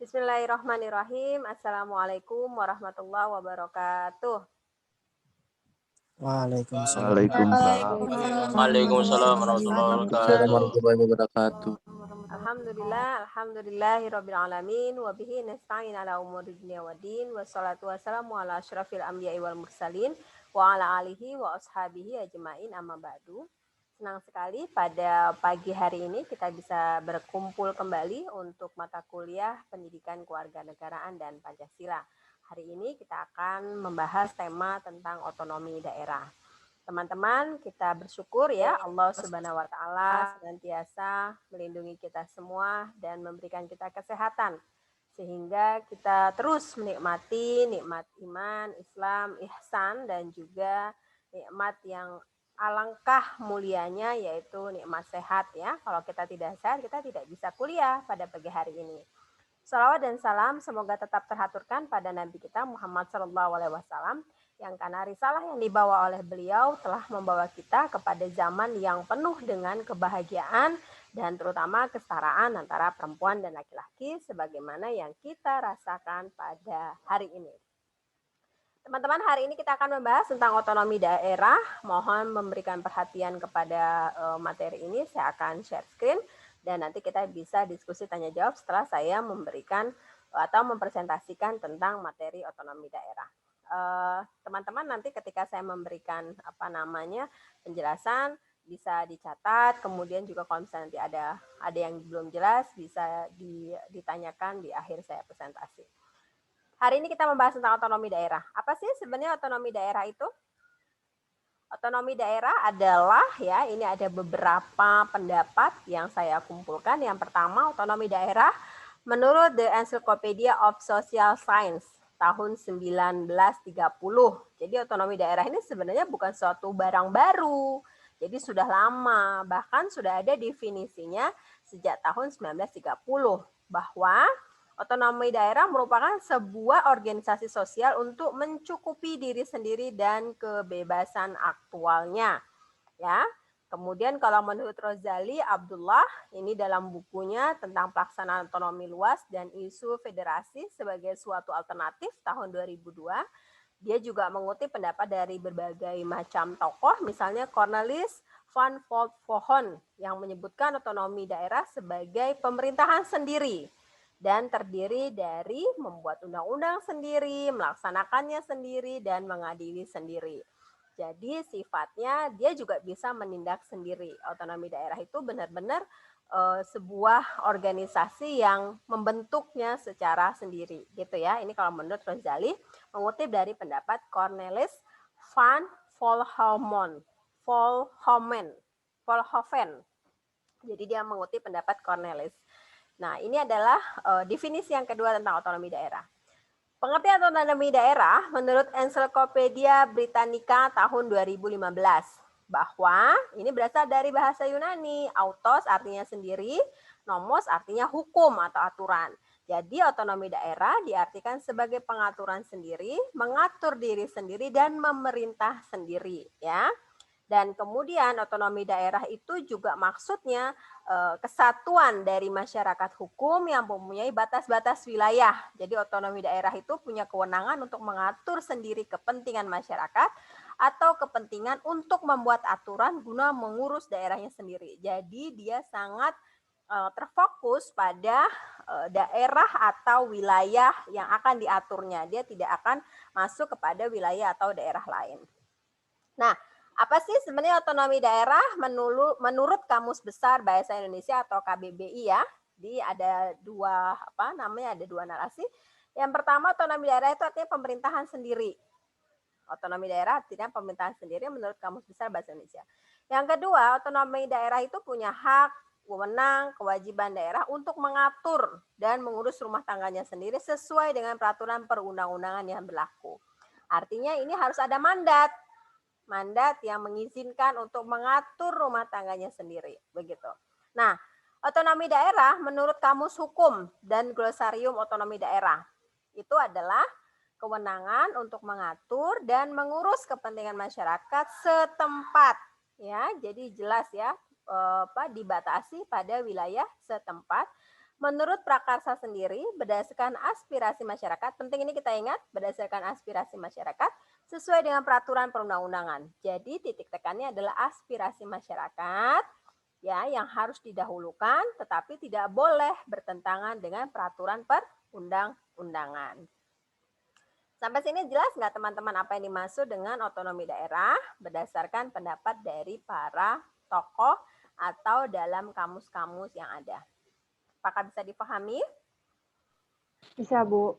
Bismillahirrahmanirrahim. Assalamualaikum warahmatullahi wabarakatuh. Waalaikumsalam. Waalaikumsalam. Waalaikumsalam warahmatullahi wabarakatuh. Warahmatullahi wabarakatuh. Alhamdulillahirabbil alamin wa bihi nasta'in ala umuri dunya waddin wassalatu wassalamu ala asyrafil anbiya'i wal mursalin wa ala alihi wa ashabihi ajmain amma ba'du. Senang sekali pada pagi hari ini kita bisa berkumpul kembali untuk mata kuliah Pendidikan Kewarganegaraan dan Pancasila. Hari ini kita akan membahas tema tentang otonomi daerah. Teman-teman, kita bersyukur ya Allah Subhanahu wa taala senantiasa melindungi kita semua dan memberikan kita kesehatan sehingga kita terus menikmati nikmat iman, Islam, ihsan dan juga nikmat yang alangkah mulianya yaitu nikmat sehat ya. Kalau kita tidak sehat, kita tidak bisa kuliah pada pagi hari ini. Salawat dan salam semoga tetap terhaturkan pada Nabi kita Muhammad SAW yang karena risalah yang dibawa oleh beliau telah membawa kita kepada zaman yang penuh dengan kebahagiaan dan terutama kesetaraan antara perempuan dan laki-laki sebagaimana yang kita rasakan pada hari ini. Teman-teman, hari ini kita akan membahas tentang otonomi daerah. Mohon memberikan perhatian kepada materi ini. Saya akan share screen dan nanti kita bisa diskusi tanya jawab setelah saya memberikan atau mempresentasikan tentang materi otonomi daerah. Teman-teman nanti ketika saya memberikan penjelasan bisa dicatat, kemudian juga kalau misalnya nanti ada yang belum jelas bisa ditanyakan di akhir saya presentasi. Hari ini kita membahas tentang otonomi daerah. Apa sih sebenarnya otonomi daerah itu? Otonomi daerah adalah ya, ini ada beberapa pendapat yang saya kumpulkan. Yang pertama, otonomi daerah menurut The Encyclopedia of Social Science tahun 1930. Jadi otonomi daerah ini sebenarnya bukan suatu barang baru. Jadi sudah lama, bahkan sudah ada definisinya sejak tahun 1930 bahwa otonomi daerah merupakan sebuah organisasi sosial untuk mencukupi diri sendiri dan kebebasan aktualnya. Ya. Kemudian kalau menurut Rozali Abdullah, ini dalam bukunya tentang pelaksanaan otonomi luas dan isu federasi sebagai suatu alternatif tahun 2002, dia juga mengutip pendapat dari berbagai macam tokoh, misalnya Cornelis van Volthoven yang menyebutkan otonomi daerah sebagai pemerintahan sendiri dan terdiri dari membuat undang-undang sendiri, melaksanakannya sendiri, dan mengadili sendiri. Jadi sifatnya dia juga bisa menindak sendiri. Otonomi daerah itu benar-benar sebuah organisasi yang membentuknya secara sendiri, gitu ya. Ini kalau menurut Rozali mengutip dari pendapat Cornelis van Volthoven. Jadi dia mengutip pendapat Cornelis. Nah, ini adalah definisi yang kedua tentang otonomi daerah. Pengertian otonomi daerah menurut Encyclopedia Britannica tahun 2015 bahwa ini berasal dari bahasa Yunani, autos artinya sendiri, nomos artinya hukum atau aturan. Jadi otonomi daerah diartikan sebagai pengaturan sendiri, mengatur diri sendiri dan memerintah sendiri, ya. Dan kemudian otonomi daerah itu juga maksudnya kesatuan dari masyarakat hukum yang mempunyai batas-batas wilayah. Jadi otonomi daerah itu punya kewenangan untuk mengatur sendiri kepentingan masyarakat atau kepentingan untuk membuat aturan guna mengurus daerahnya sendiri. Jadi dia sangat terfokus pada daerah atau wilayah yang akan diaturnya. Dia tidak akan masuk kepada wilayah atau daerah lain. Nah, apa sih sebenarnya otonomi daerah menurut Kamus Besar Bahasa Indonesia atau KBBI ya? Ada dua narasi. Yang pertama, otonomi daerah itu artinya pemerintahan sendiri. Otonomi daerah artinya pemerintahan sendiri menurut Kamus Besar Bahasa Indonesia. Yang kedua, otonomi daerah itu punya hak, wewenang, kewajiban daerah untuk mengatur dan mengurus rumah tangganya sendiri sesuai dengan peraturan perundang-undangan yang berlaku. Artinya ini harus ada mandat yang mengizinkan untuk mengatur rumah tangganya sendiri, begitu. Nah, otonomi daerah menurut Kamus Hukum dan Glosarium Otonomi Daerah itu adalah kewenangan untuk mengatur dan mengurus kepentingan masyarakat setempat, ya. Jadi jelas ya, dibatasi pada wilayah setempat Menurut Prakarsa sendiri, berdasarkan aspirasi masyarakat, penting ini kita ingat, berdasarkan aspirasi masyarakat, sesuai dengan peraturan perundang-undangan. Jadi titik tekannya adalah aspirasi masyarakat, ya, yang harus didahulukan, tetapi tidak boleh bertentangan dengan peraturan perundang-undangan. Sampai sini jelas nggak teman-teman apa yang dimaksud dengan otonomi daerah berdasarkan pendapat dari para tokoh atau dalam kamus-kamus yang ada? Apakah bisa dipahami? Bisa, Bu.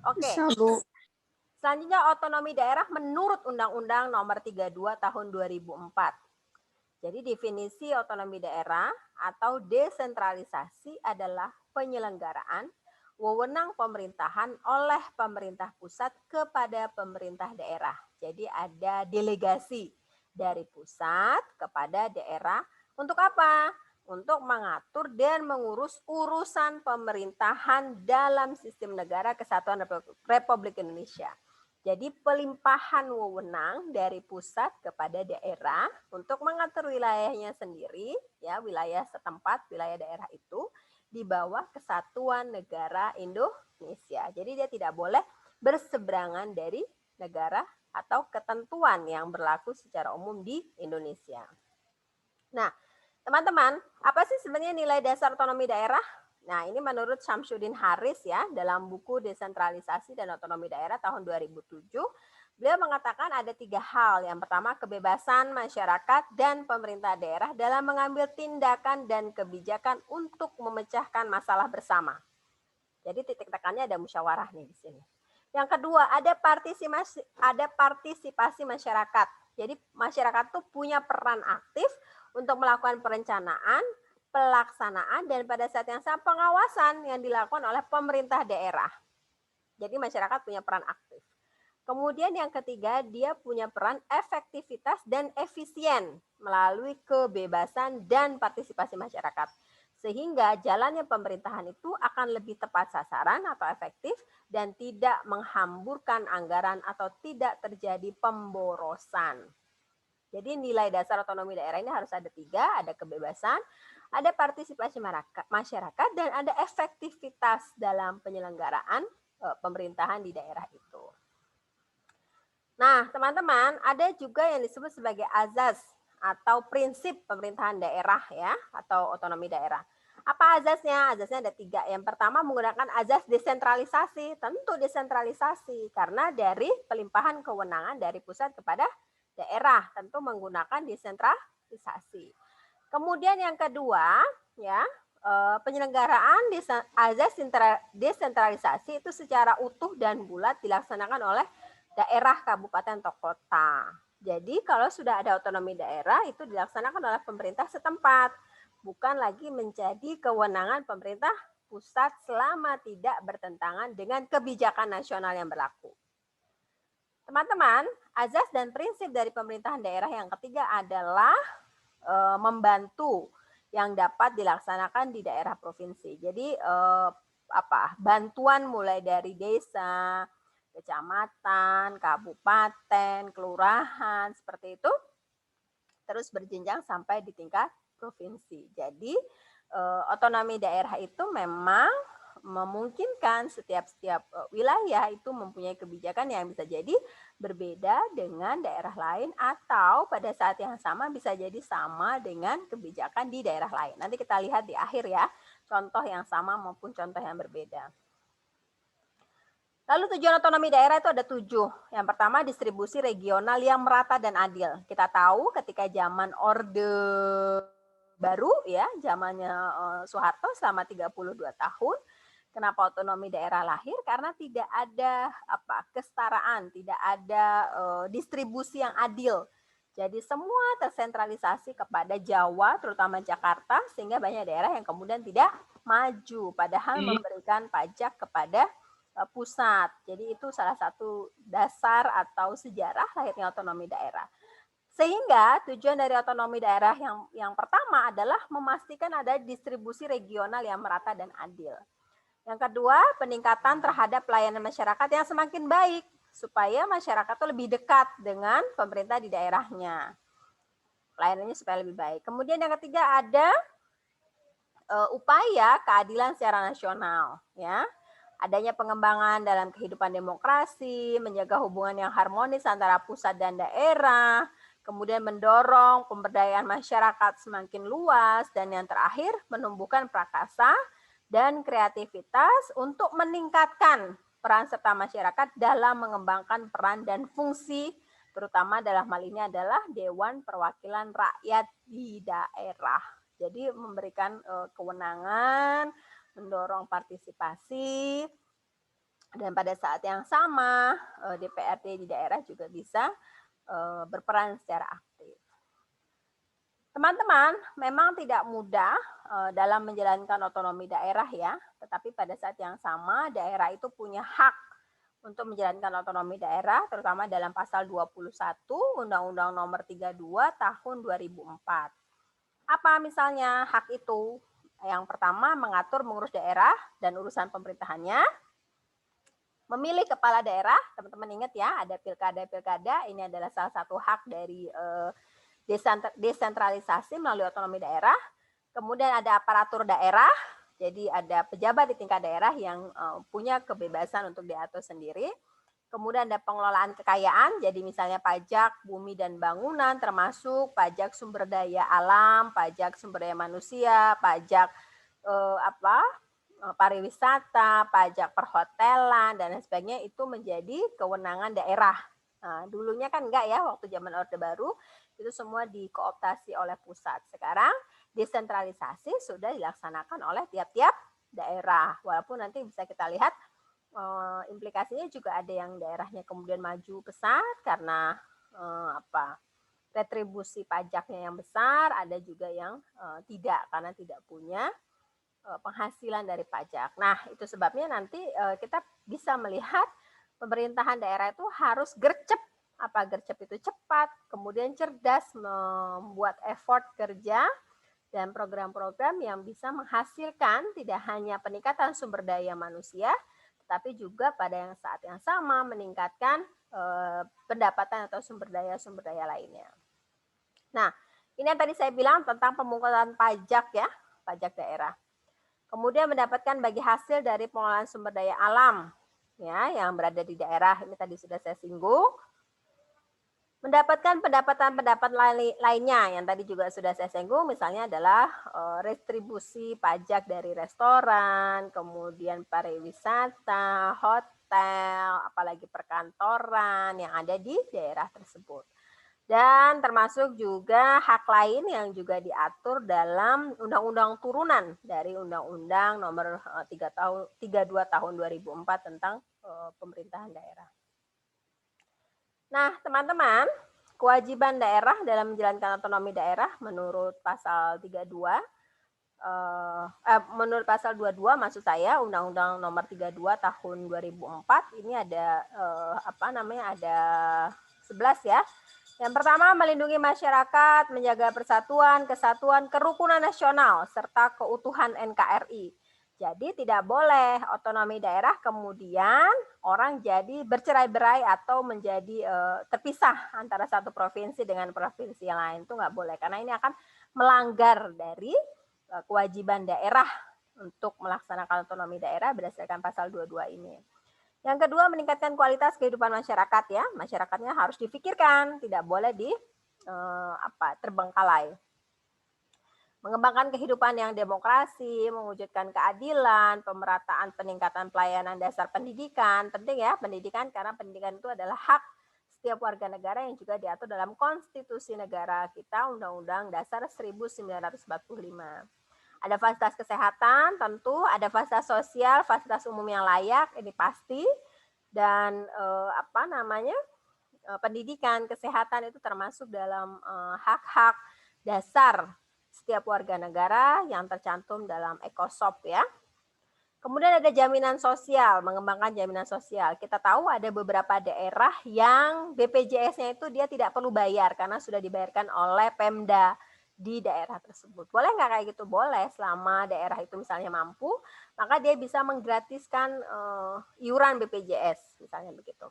Oke. Bisa, Bu. Selanjutnya otonomi daerah menurut Undang-Undang Nomor 32 Tahun 2004. Jadi definisi otonomi daerah atau desentralisasi adalah penyelenggaraan wewenang pemerintahan oleh pemerintah pusat kepada pemerintah daerah. Jadi ada delegasi dari pusat kepada daerah untuk apa? Untuk mengatur dan mengurus urusan pemerintahan dalam sistem negara kesatuan Republik Indonesia. Jadi pelimpahan wewenang dari pusat kepada daerah untuk mengatur wilayahnya sendiri, ya, wilayah setempat, wilayah daerah itu di bawah kesatuan negara Indonesia. Jadi dia tidak boleh berseberangan dari negara atau ketentuan yang berlaku secara umum di Indonesia. Nah, teman-teman, apa sih sebenarnya nilai dasar otonomi daerah? Nah, ini menurut Syamsuddin Haris ya, dalam buku Desentralisasi dan Otonomi Daerah tahun 2007, beliau mengatakan ada 3 hal. Yang pertama, kebebasan masyarakat dan pemerintah daerah dalam mengambil tindakan dan kebijakan untuk memecahkan masalah bersama. Jadi titik tekannya ada musyawarah nih di sini. Yang kedua, ada partisipasi masyarakat. Jadi masyarakat tuh punya peran aktif untuk melakukan perencanaan, pelaksanaan, dan pada saat yang sama pengawasan yang dilakukan oleh pemerintah daerah. Jadi masyarakat punya peran aktif. Kemudian yang ketiga, dia punya peran efektivitas dan efisien melalui kebebasan dan partisipasi masyarakat. Sehingga jalannya pemerintahan itu akan lebih tepat sasaran atau efektif dan tidak menghamburkan anggaran atau tidak terjadi pemborosan. Jadi nilai dasar otonomi daerah ini harus ada 3, ada kebebasan, ada partisipasi masyarakat, dan ada efektivitas dalam penyelenggaraan pemerintahan di daerah itu. Nah, teman-teman, ada juga yang disebut sebagai azas atau prinsip pemerintahan daerah ya, atau otonomi daerah. Apa azasnya? Azasnya ada 3. Yang pertama menggunakan azas desentralisasi. Tentu desentralisasi karena dari pelimpahan kewenangan dari pusat kepada daerah, tentu menggunakan desentralisasi. Kemudian yang kedua, ya, penyelenggaraan azas desentralisasi itu secara utuh dan bulat dilaksanakan oleh daerah, kabupaten, atau kota. Jadi kalau sudah ada otonomi daerah itu dilaksanakan oleh pemerintah setempat, bukan lagi menjadi kewenangan pemerintah pusat selama tidak bertentangan dengan kebijakan nasional yang berlaku. Teman-teman, azas dan prinsip dari pemerintahan daerah yang ketiga adalah membantu yang dapat dilaksanakan di daerah provinsi. Jadi bantuan mulai dari desa, kecamatan, kabupaten, kelurahan, seperti itu, terus berjenjang sampai di tingkat provinsi. Jadi otonomi daerah itu memang memungkinkan setiap wilayah itu mempunyai kebijakan yang bisa jadi berbeda dengan daerah lain atau pada saat yang sama bisa jadi sama dengan kebijakan di daerah lain. Nanti kita lihat di akhir ya, contoh yang sama maupun contoh yang berbeda. Lalu tujuan otonomi daerah itu ada 7. Yang pertama distribusi regional yang merata dan adil. Kita tahu ketika zaman Orde Baru ya, zamannya Soeharto selama 32 tahun, kenapa otonomi daerah lahir? Karena tidak ada kesetaraan, tidak ada distribusi yang adil. Jadi semua tersentralisasi kepada Jawa, terutama Jakarta, sehingga banyak daerah yang kemudian tidak maju, padahal memberikan pajak kepada pusat. Jadi itu salah satu dasar atau sejarah lahirnya otonomi daerah. Sehingga tujuan dari otonomi daerah yang pertama adalah memastikan ada distribusi regional yang merata dan adil. Yang kedua, peningkatan terhadap pelayanan masyarakat yang semakin baik supaya masyarakat itu lebih dekat dengan pemerintah di daerahnya. Pelayanannya supaya lebih baik. Kemudian yang ketiga ada upaya keadilan secara nasional, ya. Adanya pengembangan dalam kehidupan demokrasi, menjaga hubungan yang harmonis antara pusat dan daerah, kemudian mendorong pemberdayaan masyarakat semakin luas, dan yang terakhir menumbuhkan prakarsa dan kreativitas untuk meningkatkan peran serta masyarakat dalam mengembangkan peran dan fungsi, terutama dalam hal ini adalah Dewan Perwakilan Rakyat di daerah. Jadi memberikan kewenangan, mendorong partisipasi, dan pada saat yang sama DPRD di daerah juga bisa berperan secara aktif. Teman-teman, memang tidak mudah dalam menjalankan otonomi daerah ya, tetapi pada saat yang sama daerah itu punya hak untuk menjalankan otonomi daerah, terutama dalam pasal 21 Undang-Undang Nomor 32 Tahun 2004. Apa misalnya hak itu? Yang pertama, mengatur mengurus daerah dan urusan pemerintahannya. Memilih kepala daerah, teman-teman ingat ya, ada pilkada-pilkada, ini adalah salah satu hak dari desentralisasi melalui otonomi daerah. Kemudian ada aparatur daerah, jadi ada pejabat di tingkat daerah yang punya kebebasan untuk diatur sendiri. Kemudian ada pengelolaan kekayaan, jadi misalnya pajak bumi dan bangunan, termasuk pajak sumber daya alam, pajak sumber daya manusia, pajak pariwisata, pajak perhotelan, dan lain sebagainya, itu menjadi kewenangan daerah. Nah, dulunya kan enggak ya, waktu zaman Orde Baru, itu semua dikooptasi oleh pusat. Sekarang desentralisasi sudah dilaksanakan oleh tiap-tiap daerah. Walaupun nanti bisa kita lihat implikasinya juga ada yang daerahnya kemudian maju pesat karena retribusi pajaknya yang besar, ada juga yang tidak karena tidak punya penghasilan dari pajak. Nah, itu sebabnya nanti kita bisa melihat pemerintahan daerah itu harus gercep. Apa gercep itu? Cepat, kemudian cerdas, membuat effort kerja dan program-program yang bisa menghasilkan tidak hanya peningkatan sumber daya manusia, tetapi juga pada yang saat yang sama meningkatkan pendapatan atau sumber daya lainnya. Nah, ini yang tadi saya bilang tentang pemungutan pajak ya, pajak daerah. Kemudian mendapatkan bagi hasil dari pengelolaan sumber daya alam ya yang berada di daerah, ini tadi sudah saya singgung. Mendapatkan pendapatan lainnya yang tadi juga sudah saya singgung, misalnya adalah retribusi pajak dari restoran, kemudian pariwisata, hotel, apalagi perkantoran yang ada di daerah tersebut. Dan termasuk juga hak lain yang juga diatur dalam Undang-Undang Turunan dari Undang-Undang Nomor 32 Tahun 2004 tentang pemerintahan daerah. Nah, teman-teman, kewajiban daerah dalam menjalankan otonomi daerah menurut pasal 32 menurut pasal 22 maksud saya Undang-Undang Nomor 32 Tahun 2004 ini ada ada 11 ya. Yang pertama, melindungi masyarakat, menjaga persatuan, kesatuan, kerukunan nasional, serta keutuhan NKRI. Jadi tidak boleh otonomi daerah kemudian orang jadi bercerai-berai atau menjadi terpisah antara satu provinsi dengan provinsi yang lain. Itu nggak boleh, karena ini akan melanggar dari kewajiban daerah untuk melaksanakan otonomi daerah berdasarkan pasal 22 ini. Yang kedua, meningkatkan kualitas kehidupan masyarakat ya. Masyarakatnya harus difikirkan, tidak boleh terbengkalai. Mengembangkan kehidupan yang demokrasi, mewujudkan keadilan, pemerataan peningkatan pelayanan dasar pendidikan. Penting ya, pendidikan, karena pendidikan itu adalah hak setiap warga negara yang juga diatur dalam konstitusi negara kita, Undang-Undang Dasar 1945. Ada fasilitas kesehatan, tentu ada fasilitas sosial, fasilitas umum yang layak, ini pasti. Dan pendidikan, kesehatan itu termasuk dalam hak-hak dasar setiap warga negara yang tercantum dalam ECOSOP ya. Kemudian ada jaminan sosial, mengembangkan jaminan sosial. Kita tahu ada beberapa daerah yang BPJS-nya itu dia tidak perlu bayar karena sudah dibayarkan oleh Pemda di daerah tersebut. Boleh nggak kayak gitu? Boleh, selama daerah itu misalnya mampu, maka dia bisa menggratiskan iuran BPJS, misalnya begitu.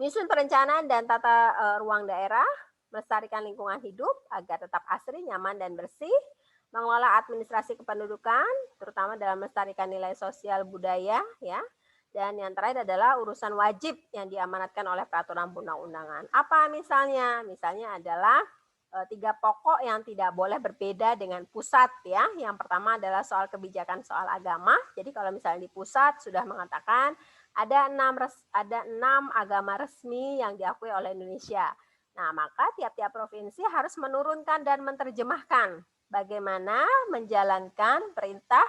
Menyusun perencanaan dan tata ruang daerah, melestarikan lingkungan hidup agar tetap asri, nyaman, dan bersih, mengelola administrasi kependudukan, terutama dalam melestarikan nilai sosial budaya, ya. Dan yang terakhir adalah urusan wajib yang diamanatkan oleh peraturan perundang-undangan. Apa misalnya? Misalnya adalah 3 pokok yang tidak boleh berbeda dengan pusat, ya. Yang pertama adalah soal kebijakan soal agama. Jadi kalau misalnya di pusat sudah mengatakan ada 6 agama resmi yang diakui oleh Indonesia. Nah, maka tiap-tiap provinsi harus menurunkan dan menerjemahkan bagaimana menjalankan perintah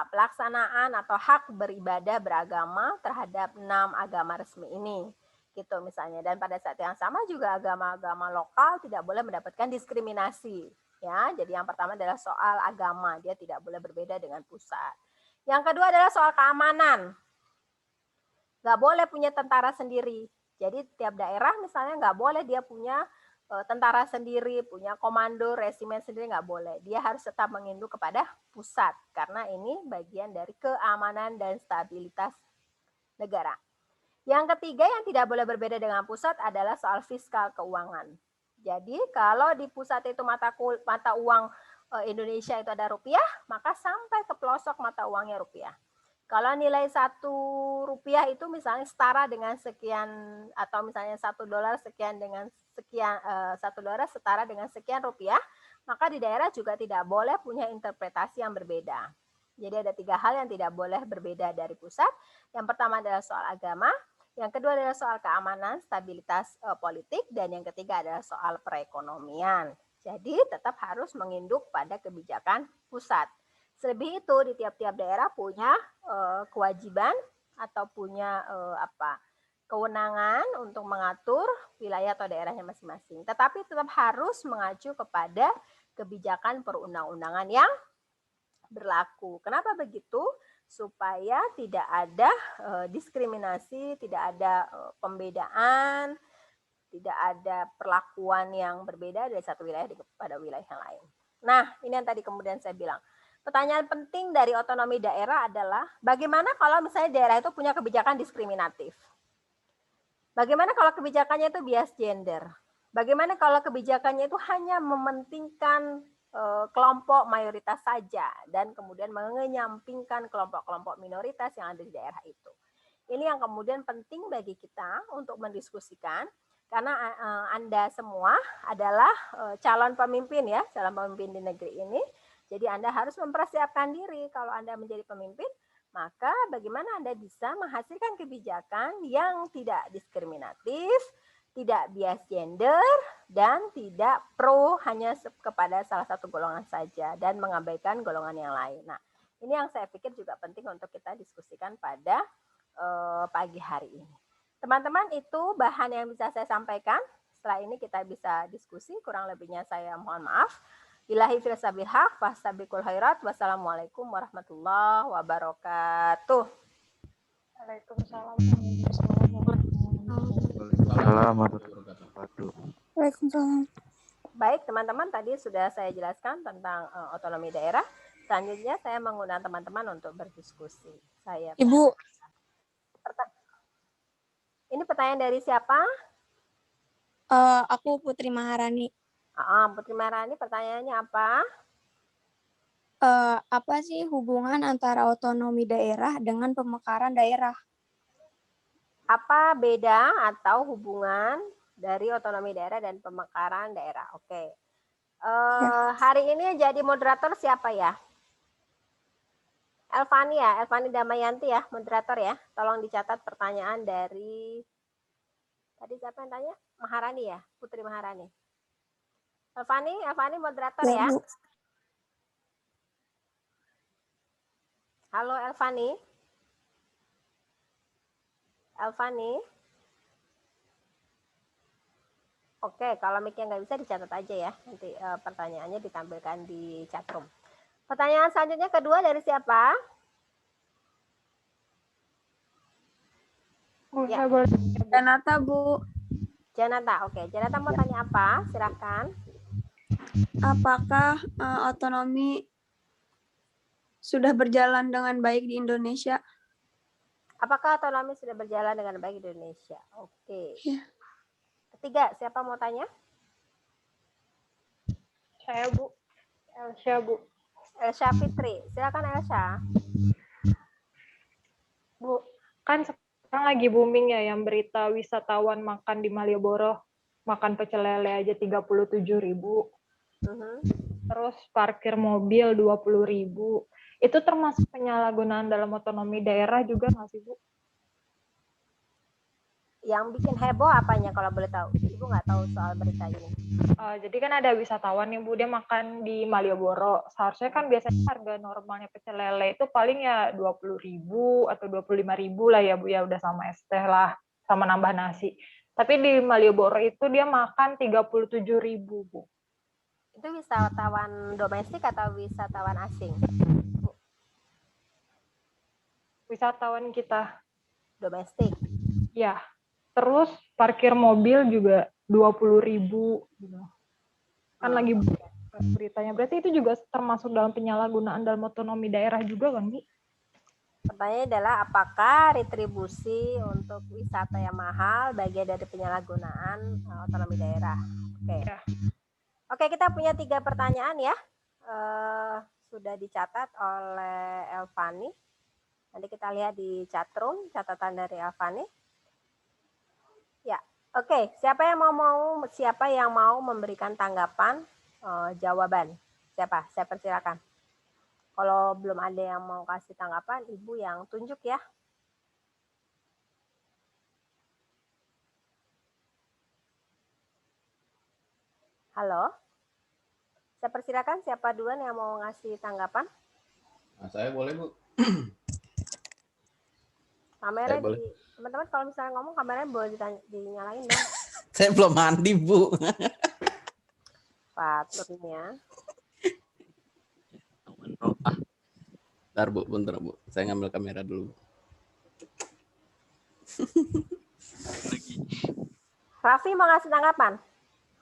pelaksanaan atau hak beribadah beragama terhadap 6 agama resmi ini, gitu misalnya. Dan pada saat yang sama juga agama-agama lokal tidak boleh mendapatkan diskriminasi, ya. Jadi yang pertama adalah soal agama, dia tidak boleh berbeda dengan pusat. Yang kedua adalah soal keamanan. Nggak boleh punya tentara sendiri. Jadi tiap daerah misalnya nggak boleh dia punya tentara sendiri, punya komando, resimen sendiri, nggak boleh. Dia harus tetap menginduk kepada pusat, karena ini bagian dari keamanan dan stabilitas negara. Yang ketiga yang tidak boleh berbeda dengan pusat adalah soal fiskal keuangan. Jadi kalau di pusat itu mata uang Indonesia itu ada rupiah, maka sampai ke pelosok mata uangnya rupiah. Kalau nilai 1 rupiah itu misalnya setara dengan sekian, atau misalnya $1 sekian dengan sekian, $1 setara dengan sekian rupiah, maka di daerah juga tidak boleh punya interpretasi yang berbeda. Jadi ada 3 hal yang tidak boleh berbeda dari pusat. Yang pertama adalah soal agama, yang kedua adalah soal keamanan, stabilitas politik, dan yang ketiga adalah soal perekonomian. Jadi tetap harus menginduk pada kebijakan pusat. Selebih itu di tiap-tiap daerah punya kewajiban atau punya kewenangan untuk mengatur wilayah atau daerahnya masing-masing. Tetapi tetap harus mengacu kepada kebijakan perundang-undangan yang berlaku. Kenapa begitu? Supaya tidak ada diskriminasi, tidak ada pembedaan, tidak ada perlakuan yang berbeda dari satu wilayah kepada wilayah yang lain. Nah, ini yang tadi kemudian saya bilang. Pertanyaan penting dari otonomi daerah adalah bagaimana kalau misalnya daerah itu punya kebijakan diskriminatif? Bagaimana kalau kebijakannya itu bias gender? Bagaimana kalau kebijakannya itu hanya mementingkan kelompok mayoritas saja dan kemudian mengenyampingkan kelompok-kelompok minoritas yang ada di daerah itu? Ini yang kemudian penting bagi kita untuk mendiskusikan, karena Anda semua adalah calon pemimpin, ya, calon pemimpin di negeri ini. Jadi Anda harus mempersiapkan diri kalau Anda menjadi pemimpin, maka bagaimana Anda bisa menghasilkan kebijakan yang tidak diskriminatif, tidak bias gender, dan tidak pro hanya kepada salah satu golongan saja dan mengabaikan golongan yang lain. Nah, ini yang saya pikir juga penting untuk kita diskusikan pada pagi hari ini. Teman-teman, itu bahan yang bisa saya sampaikan. Setelah ini kita bisa diskusi, kurang lebihnya saya mohon maaf. Billahi fil sabil haq, fastabiqul khairat. Wassalamualaikum warahmatullahi wabarakatuh. Waalaikumsalam. Waalaikumsalam. Baik, teman-teman, tadi sudah saya jelaskan tentang otonomi daerah. Selanjutnya saya mengundang teman-teman untuk berdiskusi. Ibu. Ini pertanyaan dari siapa? Aku Putri Maharani. Putri Maharani, pertanyaannya apa? Apa sih hubungan antara otonomi daerah dengan pemekaran daerah? Apa beda atau hubungan dari otonomi daerah dan pemekaran daerah? Oke. Hari ini jadi moderator siapa ya? Elvani ya, Elvani Damayanti ya, moderator ya. Tolong dicatat pertanyaan dari tadi siapa yang tanya? Maharani ya, Putri Maharani. Elvani moderator ya. Bu. Halo Elvani. Oke, kalau mic-nya nggak bisa dicatat aja ya. Nanti pertanyaannya ditampilkan di chatroom. Pertanyaan selanjutnya kedua dari siapa? Ya. Janata, Bu. Janata, oke. Janata mau tanya apa? Silahkan. Apakah otonomi sudah berjalan dengan baik di Indonesia? Apakah otonomi sudah berjalan dengan baik di Indonesia? Oke. Ya. Ketiga, siapa mau tanya? Saya, Bu. Elsha, Bu. Elsha Fitri. Silakan Elsha. Bu, kan sekarang lagi booming ya yang berita wisatawan makan di Malioboro, makan pecel lele aja 37.000. Terus parkir mobil 20.000. Itu termasuk penyalahgunaan dalam otonomi daerah juga nggak sih, Bu? Yang bikin heboh apanya kalau boleh tahu? Ibu nggak tahu soal berita ini. Jadi kan ada wisatawan nih, Bu, dia makan di Malioboro. Seharusnya kan biasanya harga normalnya pecel lele itu paling ya 20.000 atau 25.000 lah ya, Bu, ya udah sama es teh lah, sama nambah nasi. Tapi di Malioboro itu dia makan 37.000, Bu. Itu wisatawan domestik atau wisatawan asing? Wisatawan kita. Domestik. Ya. Terus parkir mobil juga 20.000 gitu. Kan lagi beritanya. Berarti itu juga termasuk dalam penyalahgunaan dalam otonomi daerah juga kan, Bi? Pertanyaannya adalah apakah retribusi untuk wisata yang mahal bagian dari penyalahgunaan otonomi daerah? Oke. Ya. Oke, kita punya 3 pertanyaan ya. Sudah dicatat oleh Elvani. Nanti kita lihat di chatroom catatan dari Elvani. Ya, oke. Siapa yang mau memberikan tanggapan jawaban? Siapa? Saya persilakan. Kalau belum ada yang mau kasih tanggapan, Ibu yang tunjuk ya. Halo? Saya persilakan siapa duluan yang mau ngasih tanggapan? Nah, saya boleh, Bu. Kamera di teman-teman kalau misalnya ngomong kameranya boleh dinyalain dong. Saya belum mandi, Bu. Paturnya. Bentar, Bu, bentar, Bu. Saya ngambil kamera dulu. Raffi mau ngasih tanggapan?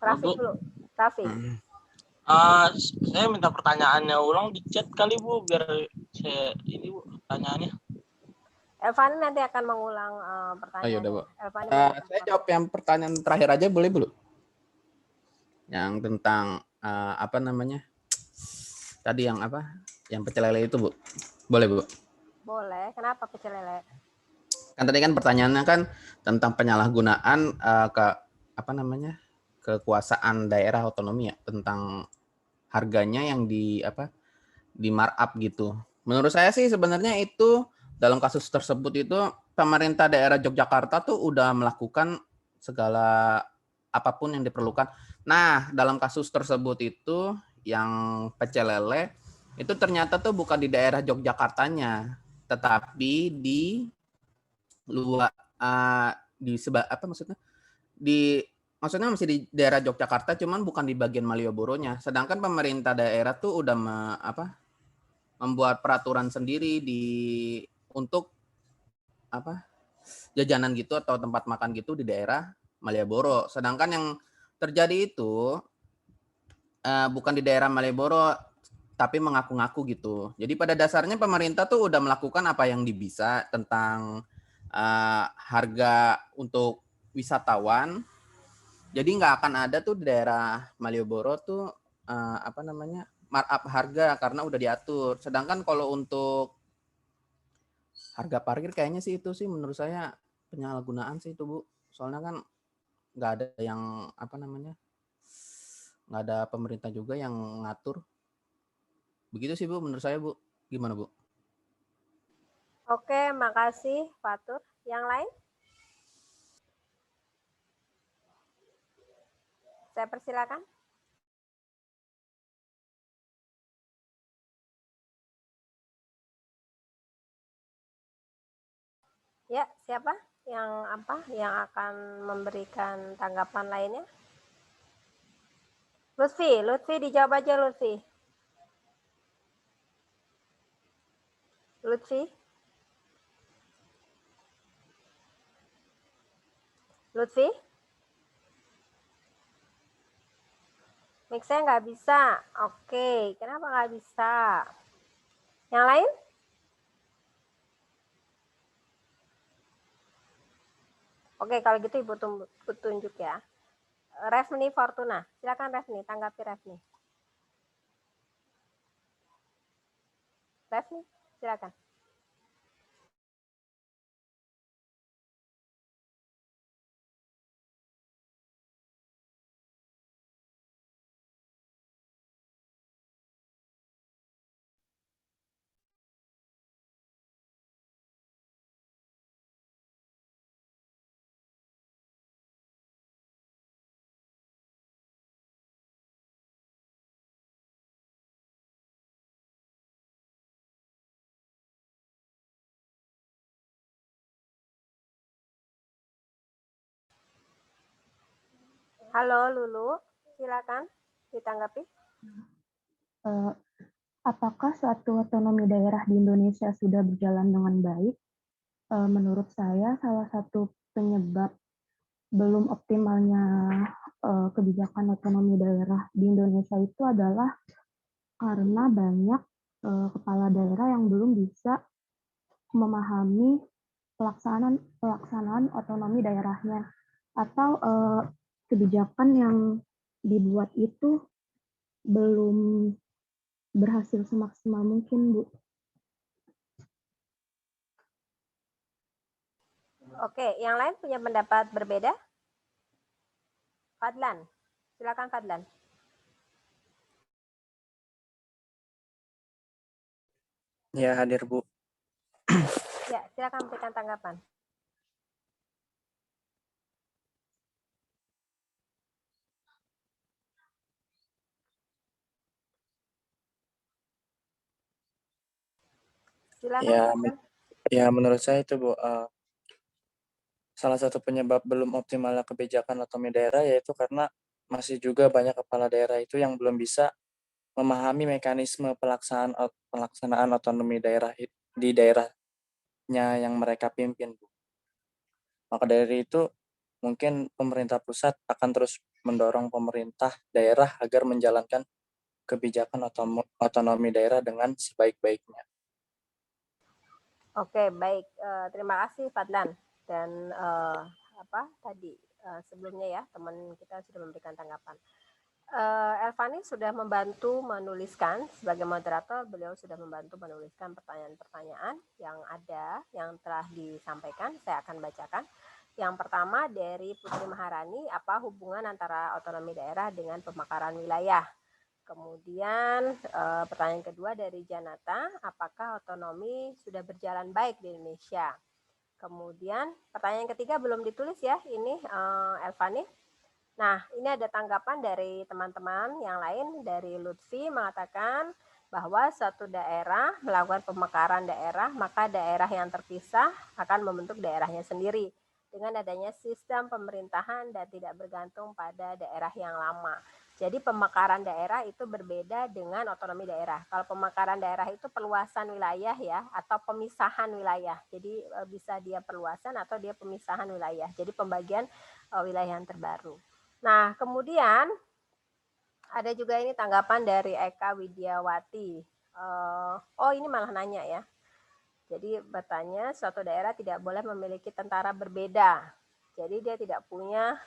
Raffi dulu. Raffi. Saya minta pertanyaannya ulang di chat kali, Bu, biar saya ini, Bu, pertanyaannya. Elvani nanti akan mengulang pertanyaan. Ayo udah, Bu. Elvani Saya jawab yang pertanyaan terakhir aja boleh, Bu? Yang tentang apa namanya? Tadi yang apa? Yang pecel lele itu, Bu. Boleh, Bu? Boleh. Kenapa pecel lele? Kan tadi kan pertanyaannya kan tentang penyalahgunaan ke apa namanya? Kekuasaan daerah otonomi ya, tentang harganya yang di markup gitu. Menurut saya sih sebenarnya itu dalam kasus tersebut itu pemerintah daerah Yogyakarta tuh udah melakukan segala apapun yang diperlukan. Nah, dalam kasus tersebut itu yang pecel lele itu ternyata tuh bukan di daerah Yogyakartanya, tetapi di luar maksudnya masih di daerah Yogyakarta, cuman bukan di bagian Malioboro-nya. Sedangkan pemerintah daerah tuh udah membuat peraturan sendiri untuk jajanan gitu atau tempat makan gitu di daerah Malioboro. Sedangkan yang terjadi itu bukan di daerah Malioboro, tapi mengaku-ngaku gitu. Jadi pada dasarnya pemerintah tuh udah melakukan apa yang bisa tentang harga untuk wisatawan. Jadi nggak akan ada tuh di daerah Malioboro tuh markup harga karena udah diatur. Sedangkan kalau untuk harga parkir kayaknya sih itu sih menurut saya penyalahgunaan sih itu, Bu. Soalnya kan nggak ada yang nggak ada pemerintah juga yang ngatur. Begitu sih, Bu, menurut saya, Bu. Gimana, Bu? Oke, makasih Fatur. Yang lain? Saya persilakan. Ya, siapa yang akan memberikan tanggapan lainnya? Lutfi dijawab aja Lutfi. Lutfi? Mic saya nggak bisa. Oke, kenapa nggak bisa? Yang lain? Oke, kalau gitu Ibu tunjuk ya. Refni Fortuna. Silakan Refni, tanggapi Refni. Refni, silakan. Halo Lulu, silakan ditanggapi. Apakah suatu otonomi daerah di Indonesia sudah berjalan dengan baik? Menurut saya, salah satu penyebab belum optimalnya kebijakan otonomi daerah di Indonesia itu adalah karena banyak kepala daerah yang belum bisa memahami pelaksanaan otonomi daerahnya, atau kebijakan yang dibuat itu belum berhasil semaksimal mungkin, Bu. Oke, yang lain punya pendapat berbeda? Fadlan, silakan Fadlan. Ya, hadir Bu. Ya, silakan berikan tanggapan. Silakan Ya, Fadlan. ya menurut saya itu Bu, salah satu penyebab belum optimalnya kebijakan otonomi daerah yaitu karena masih juga banyak kepala daerah itu yang belum bisa memahami mekanisme pelaksanaan otonomi daerah di daerahnya yang mereka pimpin, Bu. Maka dari itu, mungkin pemerintah pusat akan terus mendorong pemerintah daerah agar menjalankan kebijakan otonomi daerah dengan sebaik-baiknya. Oke, baik. Terima kasih Fadlan. Dan sebelumnya ya teman kita sudah memberikan tanggapan. Elvani sudah membantu menuliskan sebagai moderator, beliau sudah membantu menuliskan pertanyaan-pertanyaan yang ada, yang telah disampaikan. Saya akan bacakan. Yang pertama dari Putri Maharani, apa hubungan antara otonomi daerah dengan pemekaran wilayah? Kemudian pertanyaan kedua dari Janata, apakah otonomi sudah berjalan baik di Indonesia? Kemudian pertanyaan ketiga belum ditulis ya, ini Elvani. Nah, ini ada tanggapan dari teman-teman yang lain, dari Lutfi mengatakan bahwa suatu daerah melakukan pemekaran daerah, maka daerah yang terpisah akan membentuk daerahnya sendiri dengan adanya sistem pemerintahan dan tidak bergantung pada daerah yang lama. Jadi pemekaran daerah itu berbeda dengan otonomi daerah. Kalau pemekaran daerah itu perluasan wilayah ya, atau pemisahan wilayah. Jadi bisa dia perluasan atau dia pemisahan wilayah. Jadi pembagian wilayah yang terbaru. Nah, kemudian ada juga ini tanggapan dari Eka Widiawati. Ini malah nanya ya. Jadi bertanya, suatu daerah tidak boleh memiliki tentara berbeda. Jadi dia tidak punya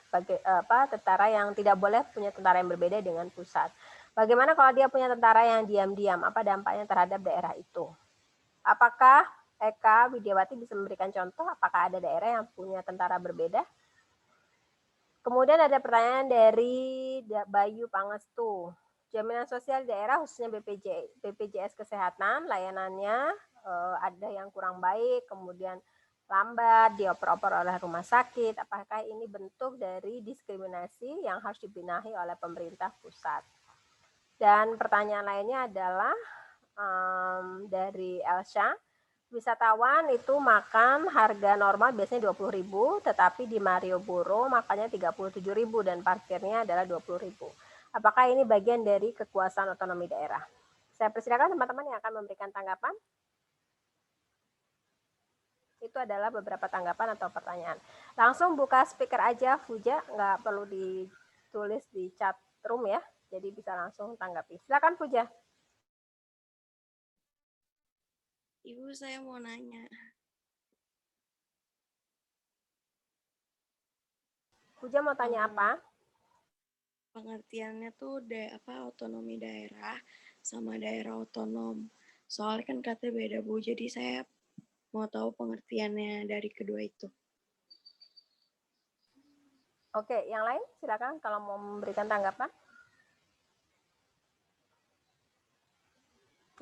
tentara yang tidak boleh punya tentara yang berbeda dengan pusat. Bagaimana kalau dia punya tentara yang diam-diam? Apa dampaknya terhadap daerah itu? Apakah Eka Widiawati bisa memberikan contoh? Apakah ada daerah yang punya tentara berbeda? Kemudian ada pertanyaan dari Bayu Pangestu. Jaminan sosial daerah khususnya BPJS Kesehatan, layanannya ada yang kurang baik, kemudian lambat, dioper-oper oleh rumah sakit. Apakah ini bentuk dari diskriminasi yang harus dibenahi oleh pemerintah pusat? Dan pertanyaan lainnya adalah dari Elsa. Wisatawan itu makan harga normal biasanya 20.000, tetapi di Malioboro makannya 37.000 dan parkirnya adalah 20.000. Apakah ini bagian dari kekuasaan otonomi daerah? Saya persilakan teman-teman yang akan memberikan tanggapan. Itu adalah beberapa tanggapan atau pertanyaan. Langsung buka speaker aja, Fuja, nggak perlu ditulis di chat room ya. Jadi bisa langsung tanggapi. Silakan Fuja. Ibu, saya mau nanya. Fuja mau tanya apa? Pengertiannya tuh otonomi daerah sama daerah otonom. Soalnya kan katanya beda, Bu. Jadi saya mau tahu pengertiannya dari kedua itu. Oke, yang lain silakan kalau mau memberikan tanggapan.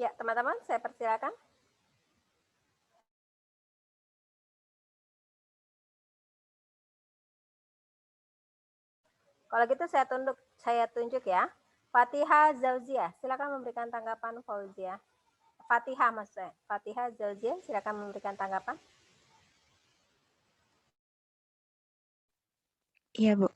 Ya, teman-teman, saya persilakan. Kalau gitu saya tunjuk ya. Fatihah Zauziah, silakan memberikan tanggapan Fauzia. Fatihah maksudnya. Fatihah Zauziah, silakan memberikan tanggapan. Iya, Bu.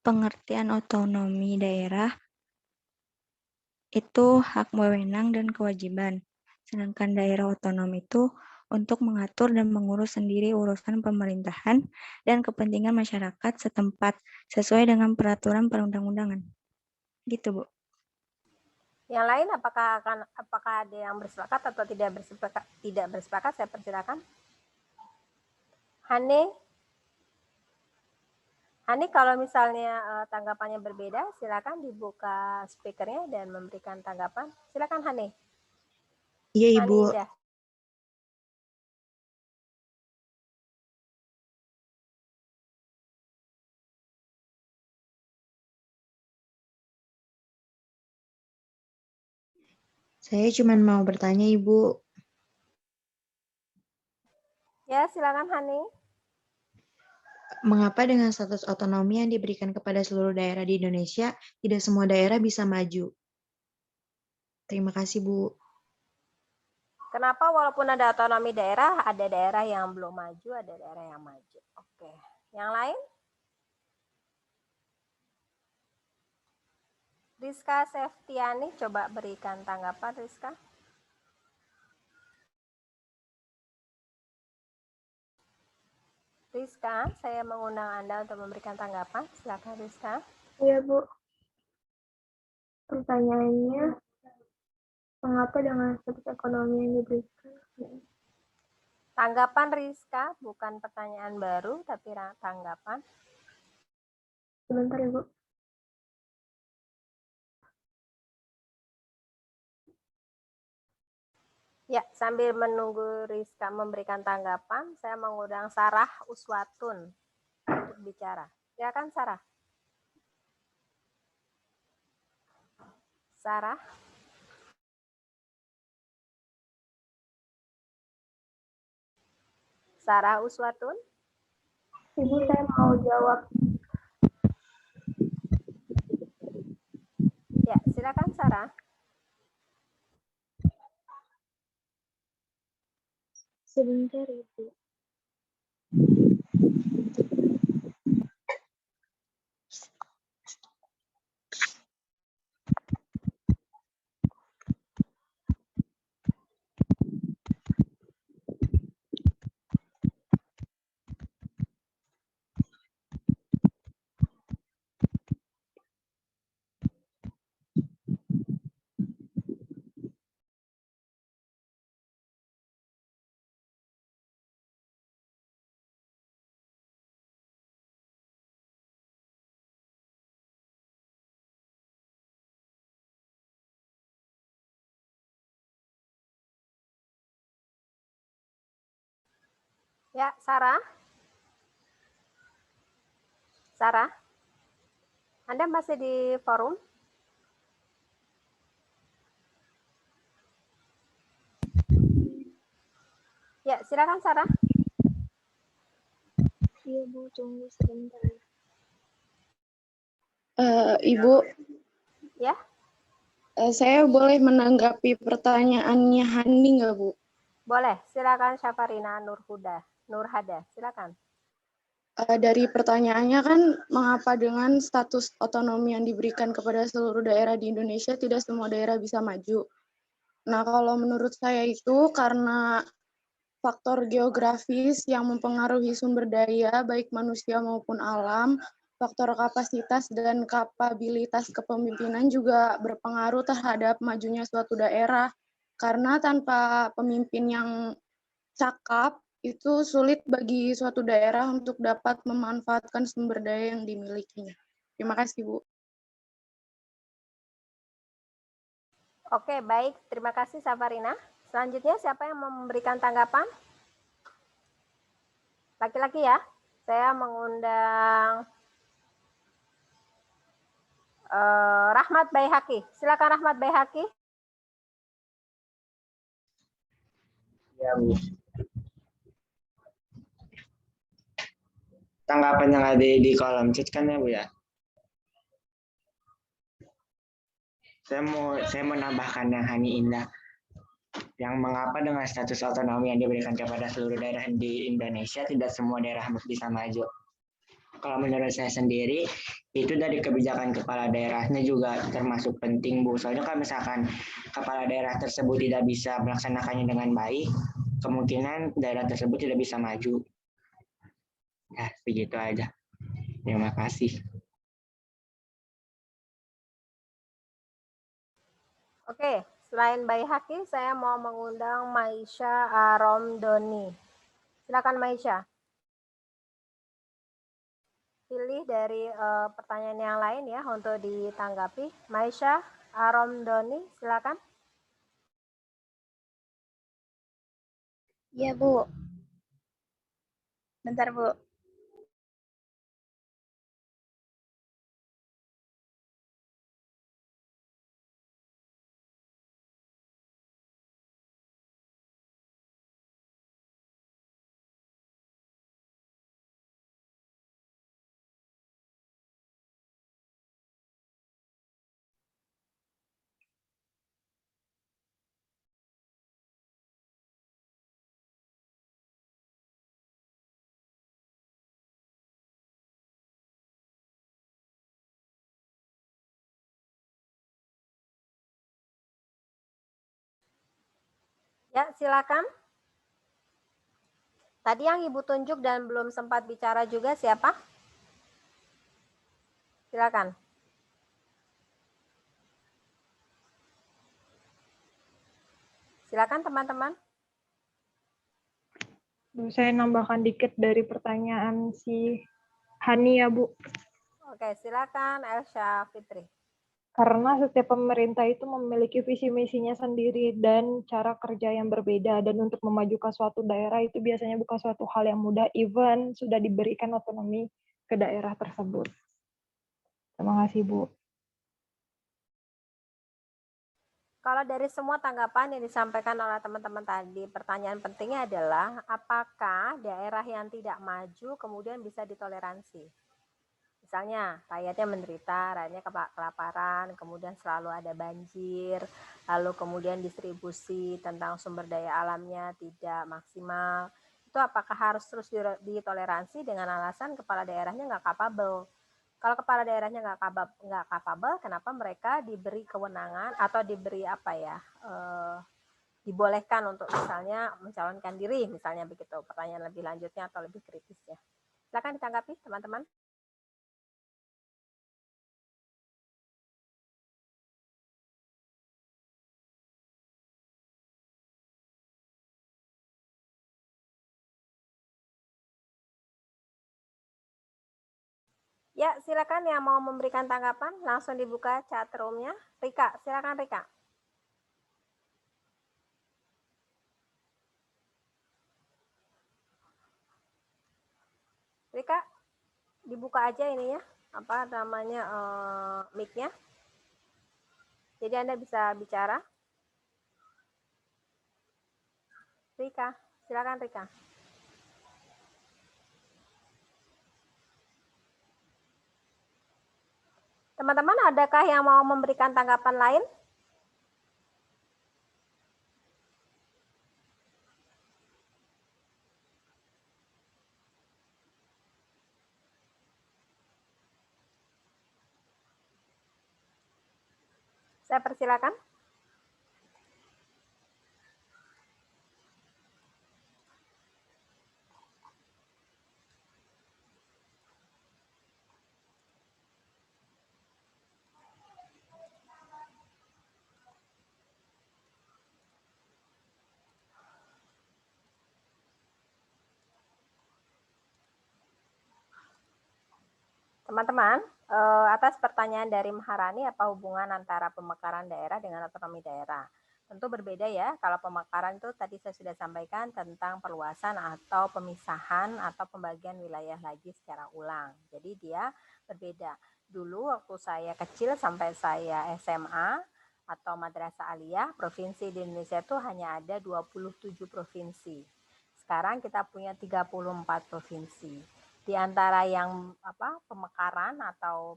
Pengertian otonomi daerah itu hak wewenang dan kewajiban. Sedangkan daerah otonom itu untuk mengatur dan mengurus sendiri urusan pemerintahan dan kepentingan masyarakat setempat sesuai dengan peraturan perundang-undangan. Gitu, Bu. Yang lain apakah ada yang bersepakat atau tidak bersepakat? Tidak bersepakat, saya persilakan. Hani, kalau misalnya tanggapannya berbeda, silakan dibuka speakernya dan memberikan tanggapan. Silakan Hani. Iya, Hani Ibu. Indah. Saya cuma mau bertanya, Ibu. Ya, silakan Hani. Mengapa dengan status otonomi yang diberikan kepada seluruh daerah di Indonesia, tidak semua daerah bisa maju? Terima kasih, Bu. Kenapa walaupun ada otonomi daerah, ada daerah yang belum maju, ada daerah yang maju. Oke. Yang lain? Rizka Seftiani, coba berikan tanggapan, Rizka. Rizka, saya mengundang Anda untuk memberikan tanggapan. Silakan Rizka. Iya, Bu. Pertanyaannya, mengapa dengan status ekonomi yang diberikan? Tanggapan Rizka, bukan pertanyaan baru, tapi tanggapan. Sebentar, Ibu. Ya, sambil menunggu Rizka memberikan tanggapan, saya mengundang Sarah Uswatun untuk bicara. Silakan Sarah. Sarah. Sarah Uswatun. Ibu, saya mau jawab. Ya, silakan Sarah. Sebentar, Ibu. Ya, Sarah. Sarah, Anda masih di forum? Ya, silakan Sarah. Iya, Bu, tunggu sebentar. Ibu, Ya, saya boleh menanggapi pertanyaannya Hani nggak, Bu? boleh. Silakan Syafarina Nurhada. Silakan. Dari pertanyaannya kan, mengapa dengan status otonomi yang diberikan kepada seluruh daerah di Indonesia, tidak semua daerah bisa maju? Nah, kalau menurut saya itu karena faktor geografis yang mempengaruhi sumber daya, baik manusia maupun alam, faktor kapasitas dan kapabilitas kepemimpinan juga berpengaruh terhadap majunya suatu daerah. Karena tanpa pemimpin yang cakap, itu sulit bagi suatu daerah untuk dapat memanfaatkan sumber daya yang dimilikinya. Terima kasih, Bu. Oke, baik. Terima kasih, Safarina. Selanjutnya, siapa yang mau memberikan tanggapan? Laki-laki ya. Saya mengundang Rahmat Baihaqi. Silakan Rahmat Baihaqi. Ya, Bu. Tanggapan yang ada di kolom chat kan ya, Bu ya. Saya mau menambahkan yang Hani Indah. Yang mengapa dengan status otonomi yang diberikan kepada seluruh daerah di Indonesia tidak semua daerah bisa maju. Kalau menurut saya sendiri, itu dari kebijakan kepala daerahnya juga termasuk penting, Bu. Soalnya kalau misalkan kepala daerah tersebut tidak bisa melaksanakannya dengan baik, kemungkinan daerah tersebut tidak bisa maju. Ya, begitu aja. Terima kasih. Oke, selain Baihaqi, saya mau mengundang Maisha Aromdoni. Silakan Maisha. Pilih dari pertanyaan yang lain ya untuk ditanggapi. Maisha Aromdoni, silakan. Iya, Bu. Bentar, Bu. Ya, silakan. Tadi yang Ibu tunjuk dan belum sempat bicara juga siapa? Silakan. Silakan teman-teman. Saya nambahkan dikit dari pertanyaan si Hani ya, Bu. Oke, silakan Elsha Fitri. Karena setiap pemerintah itu memiliki visi misinya sendiri dan cara kerja yang berbeda, dan untuk memajukan suatu daerah itu biasanya bukan suatu hal yang mudah, even sudah diberikan otonomi ke daerah tersebut. Terima kasih, Bu. Kalau dari semua tanggapan yang disampaikan oleh teman-teman tadi, pertanyaan pentingnya adalah apakah daerah yang tidak maju kemudian bisa ditoleransi? Misalnya rakyatnya menderita, rakyatnya kelaparan, kemudian selalu ada banjir, lalu kemudian distribusi tentang sumber daya alamnya tidak maksimal. Itu apakah harus terus ditoleransi dengan alasan kepala daerahnya nggak capable? Kalau kepala daerahnya nggak capable, kenapa mereka diberi kewenangan atau diberi dibolehkan untuk misalnya mencalonkan diri, misalnya begitu. Pertanyaan lebih lanjutnya atau lebih kritisnya. Silakan ditanggapi teman-teman. Ya, silakan yang mau memberikan tanggapan, langsung dibuka chat room-nya. Rika, silakan Rika. Rika, dibuka aja ini ya, apa namanya mic-nya. Jadi Anda bisa bicara. Rika, silakan Rika. Teman-teman, adakah yang mau memberikan tanggapan lain? Saya persilakan. Teman-teman, atas pertanyaan dari Maharani, apa hubungan antara pemekaran daerah dengan otonomi daerah? Tentu berbeda ya. Kalau pemekaran itu tadi saya sudah sampaikan tentang perluasan atau pemisahan atau pembagian wilayah lagi secara ulang. Jadi dia berbeda. Dulu waktu saya kecil sampai saya SMA atau madrasah aliyah, provinsi di Indonesia itu hanya ada 27 provinsi. Sekarang kita punya 34 provinsi. Di antara yang pemekaran atau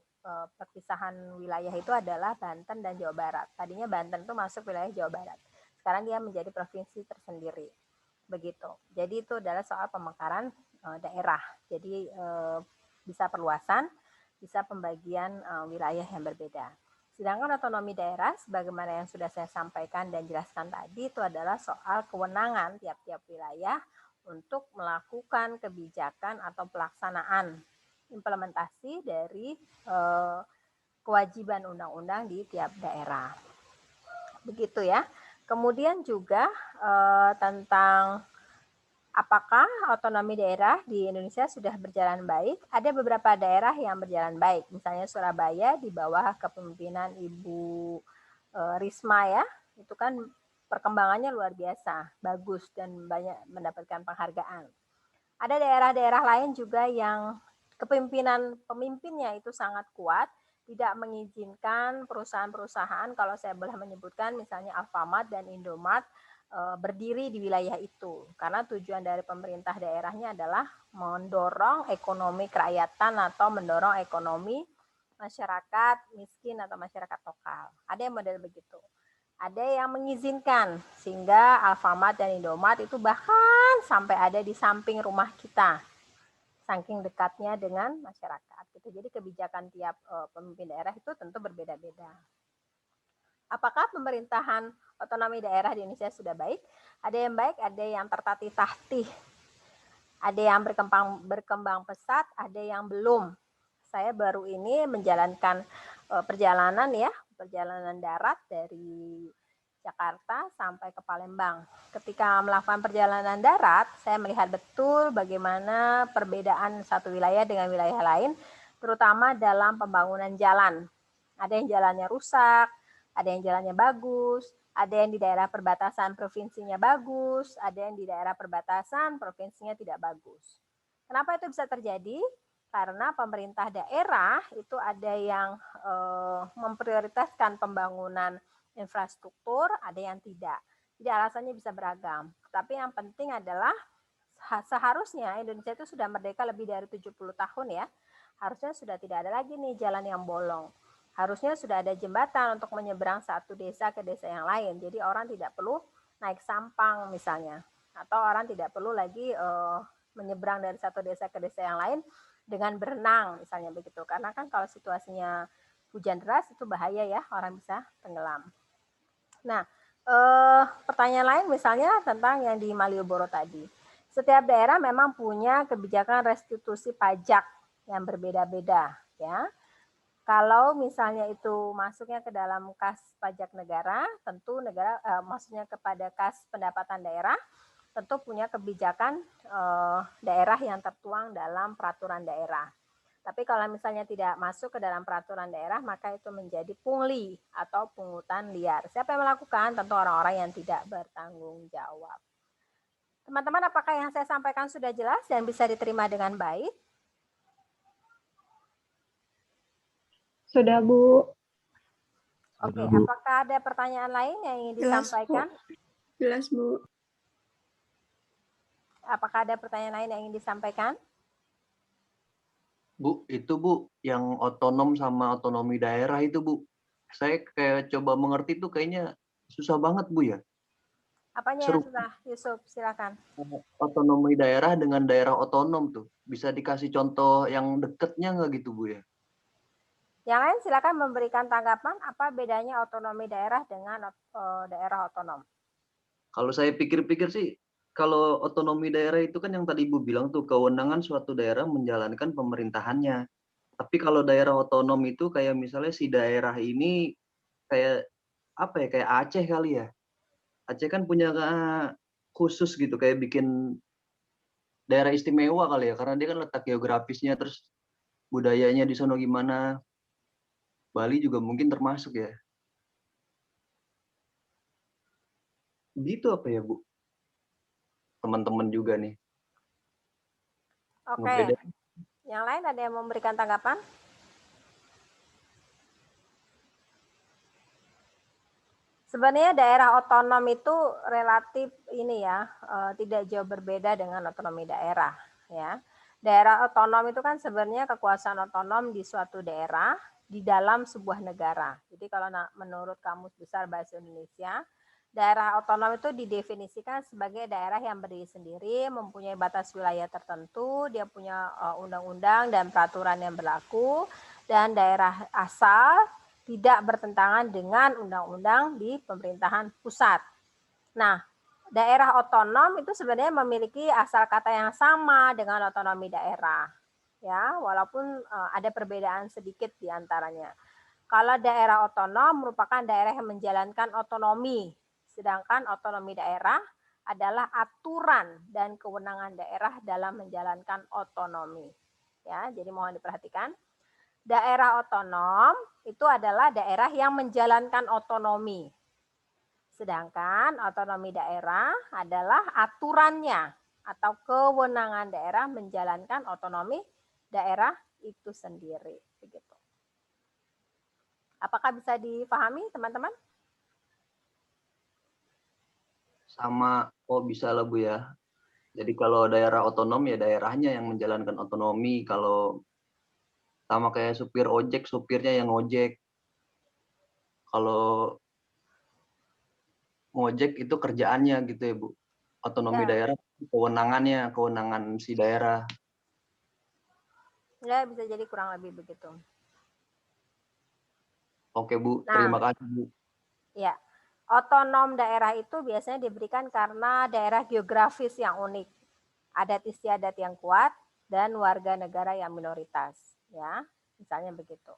perpisahan wilayah itu adalah Banten dan Jawa Barat. Tadinya Banten itu masuk wilayah Jawa Barat. Sekarang dia menjadi provinsi tersendiri. Begitu. Jadi itu adalah soal pemekaran daerah. Jadi bisa perluasan, bisa pembagian wilayah yang berbeda. Sedangkan otonomi daerah, sebagaimana yang sudah saya sampaikan dan jelaskan tadi, itu adalah soal kewenangan tiap-tiap wilayah untuk melakukan kebijakan atau pelaksanaan implementasi dari kewajiban undang-undang di tiap daerah. Begitu ya. Kemudian juga tentang apakah otonomi daerah di Indonesia sudah berjalan baik? Ada beberapa daerah yang berjalan baik. Misalnya Surabaya di bawah kepemimpinan Ibu Risma ya. Itu kan perkembangannya luar biasa, bagus dan banyak mendapatkan penghargaan. Ada daerah-daerah lain juga yang pemimpinnya itu sangat kuat, tidak mengizinkan perusahaan-perusahaan, kalau saya boleh menyebutkan misalnya Alfamart dan Indomart berdiri di wilayah itu. Karena tujuan dari pemerintah daerahnya adalah mendorong ekonomi kerakyatan atau mendorong ekonomi masyarakat miskin atau masyarakat lokal. Ada yang model begitu. Ada yang mengizinkan sehingga Alfamart dan Indomart itu bahkan sampai ada di samping rumah kita, saking dekatnya dengan masyarakat. Gitu. Jadi kebijakan tiap pemimpin daerah itu tentu berbeda-beda. Apakah pemerintahan otonomi daerah di Indonesia sudah baik? Ada yang baik, ada yang tertatih-tatih, ada yang berkembang pesat, ada yang belum. Saya baru ini menjalankan perjalanan darat dari Jakarta sampai ke Palembang. Ketika melakukan perjalanan darat, saya melihat betul bagaimana perbedaan satu wilayah dengan wilayah lain, terutama dalam pembangunan jalan. Ada yang jalannya rusak, ada yang jalannya bagus, ada yang di daerah perbatasan provinsinya bagus, ada yang di daerah perbatasan provinsinya tidak bagus. Kenapa itu bisa terjadi? Karena pemerintah daerah itu ada yang memprioritaskan pembangunan infrastruktur, ada yang tidak. Jadi alasannya bisa beragam. Tapi yang penting adalah seharusnya Indonesia itu sudah merdeka lebih dari 70 tahun ya. Harusnya sudah tidak ada lagi nih jalan yang bolong. Harusnya sudah ada jembatan untuk menyeberang satu desa ke desa yang lain. Jadi orang tidak perlu naik sampang misalnya. Atau orang tidak perlu lagi menyeberang dari satu desa ke desa yang lain dengan berenang misalnya begitu. Karena kan kalau situasinya hujan deras itu bahaya ya, orang bisa tenggelam. Nah, pertanyaan lain misalnya tentang yang di Malioboro tadi. Setiap daerah memang punya kebijakan restitusi pajak yang berbeda-beda ya. Kalau misalnya itu masuknya ke dalam kas pajak negara, tentu negara maksudnya kepada kas pendapatan daerah, tentu punya kebijakan daerah yang tertuang dalam peraturan daerah. Tapi kalau misalnya tidak masuk ke dalam peraturan daerah, maka itu menjadi pungli atau pungutan liar. Siapa yang melakukan? Tentu orang-orang yang tidak bertanggung jawab. Teman-teman, apakah yang saya sampaikan sudah jelas dan bisa diterima dengan baik? Sudah, Bu. Oke, apakah ada pertanyaan lain yang ingin disampaikan? Jelas, Bu. Apakah ada pertanyaan lain yang ingin disampaikan? Bu, itu Bu, yang otonom sama otonomi daerah itu Bu. Saya kayak coba mengerti tuh kayaknya susah banget Bu ya. Apanya yang susah, Yusuf? Silakan. Otonomi daerah dengan daerah otonom tuh. Bisa dikasih contoh yang deketnya nggak gitu Bu ya? Yang lain silakan memberikan tanggapan apa bedanya otonomi daerah dengan daerah otonom. Kalau saya pikir-pikir sih, kalau otonomi daerah itu kan yang tadi Ibu bilang tuh, kewenangan suatu daerah menjalankan pemerintahannya. Tapi kalau daerah otonom itu kayak misalnya si daerah ini kayak apa ya, kayak Aceh kali ya. Aceh kan punya khusus gitu, kayak bikin daerah istimewa kali ya, karena dia kan letak geografisnya, terus budayanya di sono gimana. Bali juga mungkin termasuk ya. Gitu apa ya, Bu? Teman-teman juga nih. Oke, Ngebeda. yang lain ada yang memberikan tanggapan? Sebenarnya daerah otonom itu relatif ini ya, tidak jauh berbeda dengan otonomi daerah ya. Daerah otonom itu kan sebenarnya kekuasaan otonom di suatu daerah di dalam sebuah negara. Jadi kalau menurut Kamus Besar Bahasa Indonesia, daerah otonom itu didefinisikan sebagai daerah yang berdiri sendiri, mempunyai batas wilayah tertentu, dia punya undang-undang dan peraturan yang berlaku, dan daerah asal tidak bertentangan dengan undang-undang di pemerintahan pusat. Nah, daerah otonom itu sebenarnya memiliki asal kata yang sama dengan otonomi daerah. Ya, walaupun ada perbedaan sedikit di antaranya. Kalau daerah otonom merupakan daerah yang menjalankan otonomi, sedangkan otonomi daerah adalah aturan dan kewenangan daerah dalam menjalankan otonomi. Ya, jadi mohon diperhatikan. Daerah otonom itu adalah daerah yang menjalankan otonomi. Sedangkan otonomi daerah adalah aturannya atau kewenangan daerah menjalankan otonomi daerah itu sendiri. Begitu. Apakah bisa dipahami teman-teman? Sama, oh bisa lah Bu ya. Jadi kalau daerah otonom ya daerahnya yang menjalankan otonomi. Kalau sama kayak supir ojek, supirnya yang ngojek. Kalau ngojek itu kerjaannya gitu ya Bu. Otonomi Ya. daerah kewenangannya, kewenangan si daerah. Ya, bisa jadi kurang lebih begitu. Oke Bu, Nah, terima kasih Bu. Ya, otonom daerah itu biasanya diberikan karena daerah geografis yang unik, adat istiadat yang kuat, dan warga negara yang minoritas. Ya, misalnya begitu.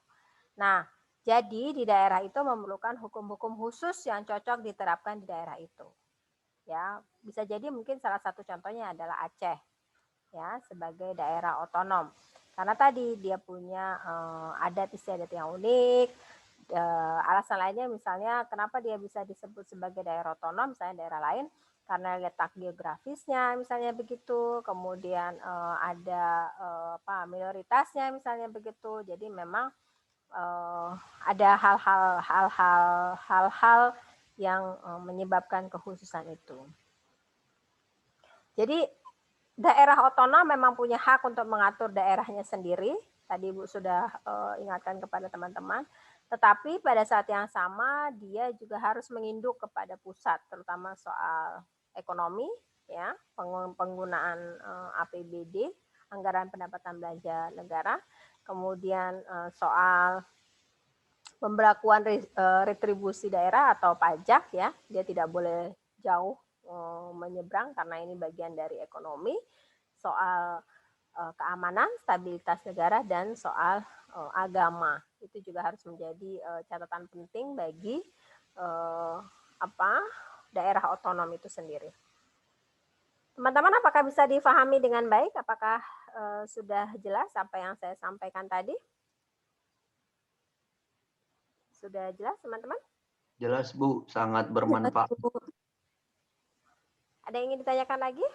Nah, jadi di daerah itu memerlukan hukum-hukum khusus yang cocok diterapkan di daerah itu. Ya, bisa jadi mungkin salah satu contohnya adalah Aceh, ya, sebagai daerah otonom. Karena tadi dia punya adat istiadat yang unik. Alasan lainnya misalnya kenapa dia bisa disebut sebagai daerah otonom, misalnya daerah lain karena letak geografisnya misalnya begitu, kemudian ada minoritasnya misalnya begitu. Jadi memang ada hal-hal yang menyebabkan kekhususan itu. Jadi daerah otonom memang punya hak untuk mengatur daerahnya sendiri. Tadi Ibu sudah ingatkan kepada teman-teman. Tetapi pada saat yang sama dia juga harus menginduk kepada pusat, terutama soal ekonomi, ya, penggunaan APBD, anggaran pendapatan belanja negara, kemudian soal pemberlakuan retribusi daerah atau pajak, ya, dia tidak boleh jauh menyeberang karena ini bagian dari ekonomi, soal keamanan, stabilitas negara, dan soal agama. Itu juga harus menjadi catatan penting bagi daerah otonom itu sendiri. Teman-teman, apakah bisa difahami dengan baik? Apakah sudah jelas apa yang saya sampaikan tadi? Sudah jelas, teman-teman? Jelas Bu, sangat bermanfaat. Ada yang ingin ditanyakan lagi?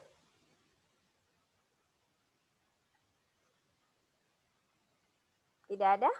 Tidak ada?